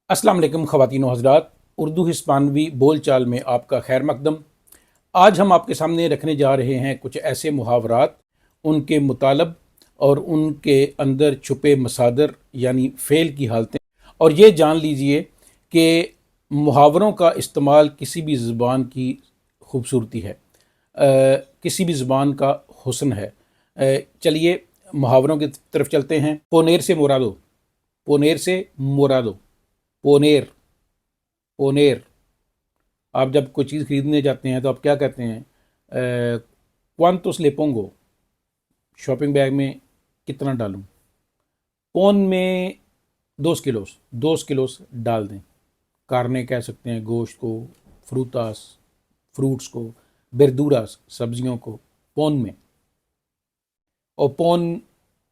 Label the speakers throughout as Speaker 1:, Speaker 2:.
Speaker 1: अस्सलाम वालेकुम ख़वातीन व हज़रात, उर्दू हिस्पानवी बोल चाल में आपका खैर मकदम। आज हम आपके सामने रखने जा रहे हैं कुछ ऐसे मुहावरात, उनके मुतालब और उनके अंदर छुपे मसादर यानी फ़ेल की हालतें। और ये जान लीजिए कि मुहावरों का इस्तेमाल किसी भी ज़ुबान की खूबसूरती है, किसी भी ज़ुबान का हुस्न है। चलिए मुहावरों की तरफ चलते हैं। पोनेर से मुरादो, पोनेर से मुरादो, पोनेर, पोनेर। आप जब कोई चीज़ खरीदने जाते हैं तो आप क्या कहते हैं? क्वांतोस ले पोंगो, शॉपिंग बैग में कितना डालूं? पोन में 2 किलोस, 2 किलोस डाल दें। कारने कह सकते हैं गोश्त को, फ्रूटास फ्रूट्स को, बेरदूरास सब्जियों को, पोन में। और पोन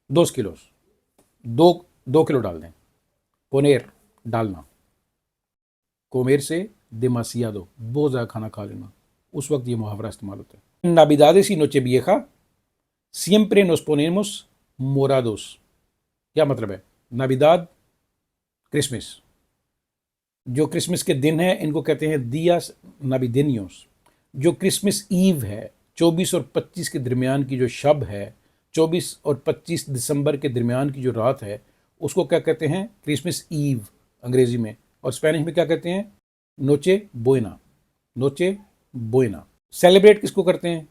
Speaker 1: 2 किलोस, दो 2 किलो डाल दें। पोनेर डालना। कोमेर से demasiado, बहुत ज़्यादा खाना खा लेना, उस वक्त ये मुहावरा इस्तेमाल होता है। नाबिदादेस y नोचेविएजा siempre nos ponemos morados। क्या मतलब है? नाबिदाद क्रिसमस, जो क्रिसमस के दिन है इनको कहते हैं दियास नाबिदेनियोस। जो क्रिसमस ईव है, 24 और 25 के दरमियान की जो शब है, 24 और 25 दिसंबर के दरमियान की जो रात है, उसको क्या कहते हैं? क्रिसमस ईव अंग्रेज़ी में। और स्पेनिश में क्या कहते हैं? नोचे बोइना, नोचे बोइना। सेलिब्रेट किसको करते हैं?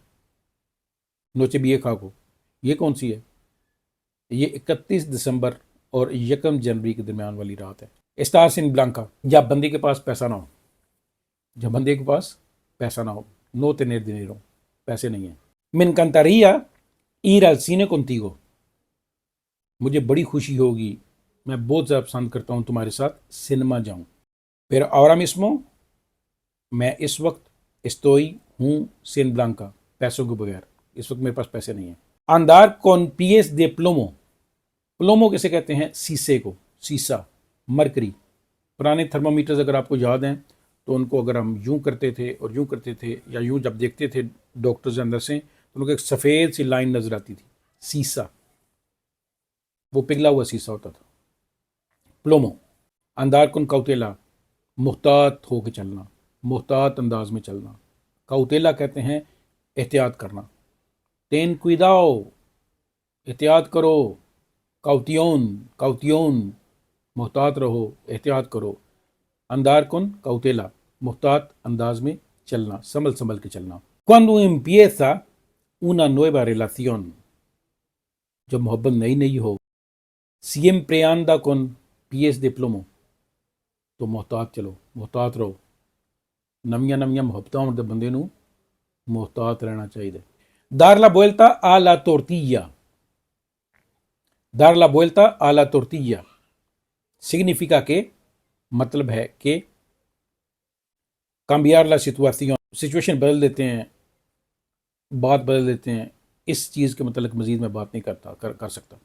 Speaker 1: नोचे बिएखा को। ये कौन सी है? ये 31 दिसंबर और 1 जनवरी के दरमियान वाली रात है। स्टार्स इन ब्लांका, जब बंदे के पास पैसा ना हो, जब बंदे के पास पैसा ना हो, नो तेनेर दिनेरो, पैसे नहीं है। मिन कंतारिया ir al cine contigo, मुझे बड़ी खुशी होगी, मैं बहुत ज़्यादा पसंद करता हूँ तुम्हारे साथ सिनेमा जाऊँ। फिर ahora mismo, मैं इस वक्त estoy हूँ sin blanca, पैसों के बगैर, इस वक्त मेरे पास पैसे नहीं हैं। andar con pies de plomo, प्लोमो किसे कहते हैं? शीशे को, शीशा, मरकरी। पुराने थर्मामीटर्स अगर आपको याद हैं तो उनको अगर हम यूं करते थे और यूं करते थे या यूं जब देखते थे डॉक्टर्स अंदर से, तो उनको एक सफ़ेद सी लाइन नजर आती थी, शीशा, वो पिघला हुआ शीशा होता था। प्लोमो। अंदार कुन कौतेला, मुहतात होकर चलना, मुहतात अंदाज में चलना। कौतेला कहते हैं एहतियात करना। टेन कुइदाओ, एहतियात करो। कौतियोन, कौतियोन, मुहतात रहो, एहतियात करो। अंदार कुन कौतेला, मुहतात अंदाज में चलना, संभल संभल के चलना। Cuando empieza una nueva relación, जब मोहब्बत नई नई हो, siempre anda con pies de plomo, तो मुहतात चलो, मुहतात रहो। नवियां नवियां मुहब्बतां होण दे बंदे नूं मुहतात रहना चाहिए। dar la vuelta a la tortilla, dar la vuelta a la tortilla significa que, मतलब है कि cambiar la situación, सिचुएशन बदल देते हैं, बात बदल देते हैं। इस चीज़ के मतलब मज़ीद मैं बात नहीं कर सकता,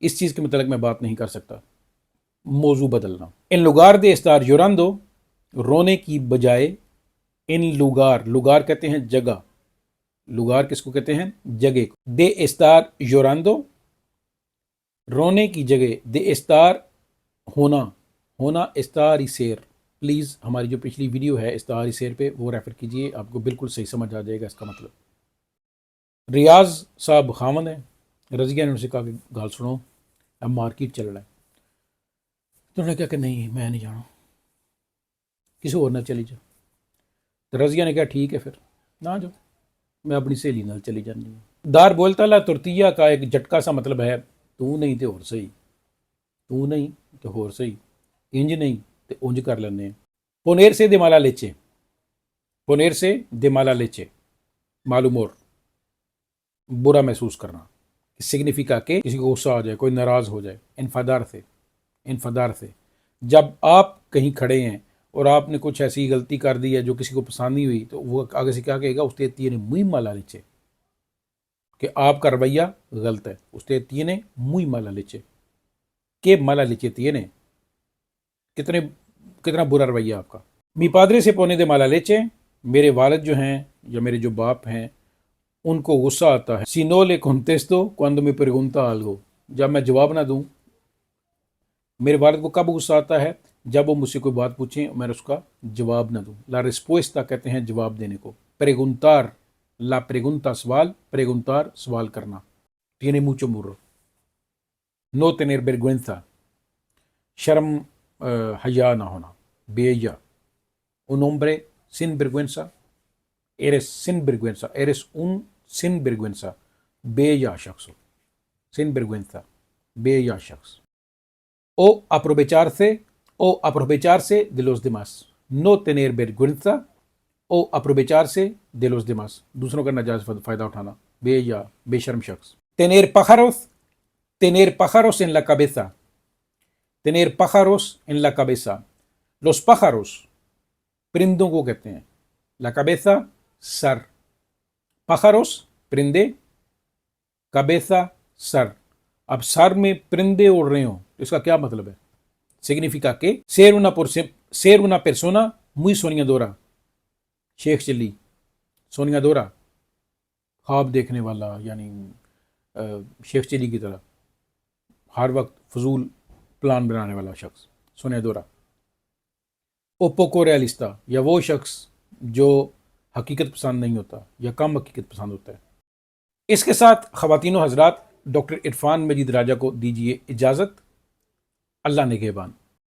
Speaker 1: इस चीज़ के मतलब मैं बात नहीं कर सकता। मौजू बदलना। इन लुगार दे estar llorando, रोने की बजाय, इन लुगार, लुगार कहते हैं जगह, लुगार किसको कहते हैं? जगह को। दे estar llorando, रोने की जगह, दे estar होना, होना estar y ser। प्लीज़ हमारी जो पिछली वीडियो है estar y ser पे वो रेफ़र कीजिए, आपको बिल्कुल सही समझ आ जाएगा इसका मतलब। रियाज साहब खामन है, रजिया ने उनसे कहा कि गाल सुनो, अब मार्केट चल रहा है। तो उन्होंने कहा कि नहीं मैं नहीं जाना, किसी और ना चली जा। तो रजिया ने कहा ठीक है फिर ना जाओ, मैं अपनी सहेली नाल चली जानी हूँ। दार बोलता ला तुरतिया का एक झटका सा मतलब है तू नहीं तो होर सही, तू नहीं तो होर सही, इंज नहीं तो उंज कर लेने। पोनेर से दिमाला लेचे, पोनेर से दिमाला लेचे, मालूम और बुरा महसूस करना। सिग्निफिका के किसी को गुस्सा आ जाए, कोई नाराज़ हो जाए। इनफादार से, इनफादार से, जब आप कहीं खड़े हैं और आपने कुछ ऐसी गलती कर दी है जो किसी को पसंद नहीं हुई, तो वो आगे से क्या कहेगा? उसते तीन मुँह माला लेचे, कि आपका रवैया गलत है। उसते तीन मुँह माला लेचे, के माला लेचे तीन, कितना बुरा रवैया आपका। मी पादरे से पोने दे माला लेचे, मेरे वालिद जो हैं या मेरे जो बाप हैं उनको गुस्सा आता है। Si no le contesto cuando me pregunta algo, जब मैं जवाब ना दूं, मेरे वालिद को कब गुस्सा आता है? جب وہ مجھ سے کوئی بات پوچھیں میں اس کا جواب نہ دوں. لا ریسپوستا کہتے ہیں جواب دینے کو. پریگنتار, لا پریگنتا سوال, پریگنتار سوال کرنا. tiene mucho murro. no tener vergüenza, شرم حیا نہ ہونا, بے حیا. un hombre sin vergüenza, eres sin vergüenza, eres un sin vergüenza, بے حیا شخص ہو. sin vergüenza, بے حیا شخص. o aprovecharse de los demás. no tener vergüenza o aprovecharse de los demás. دوسروں کا ناجائز فائدہ اٹھانا, بے حیا بے شرم شخص. tener pájaros en la cabeza. tener pájaros en la cabeza. los pájaros پرندوں کو کہتے ہیں. la cabeza سر, pájaros پرندے, cabeza سر. اب سر میں پرندے اڑ رہے ہوں تو اس کا کیا مطلب ہے؟ significa que ser una persona muy soñadora. شیخ چلی, soñadora خواب دیکھنے والا, یعنی شیخ چلی کی طرح ہر وقت فضول پلان بنانے والا شخص, soñadora. o poco realista, یا وہ شخص جو حقیقت پسند نہیں ہوتا یا کم حقیقت پسند ہوتا ہے. اس کے ساتھ خواتین و حضرات, ڈاکٹر عرفان مجید راجہ کو دیجیے اجازت. اللہ نگہبان.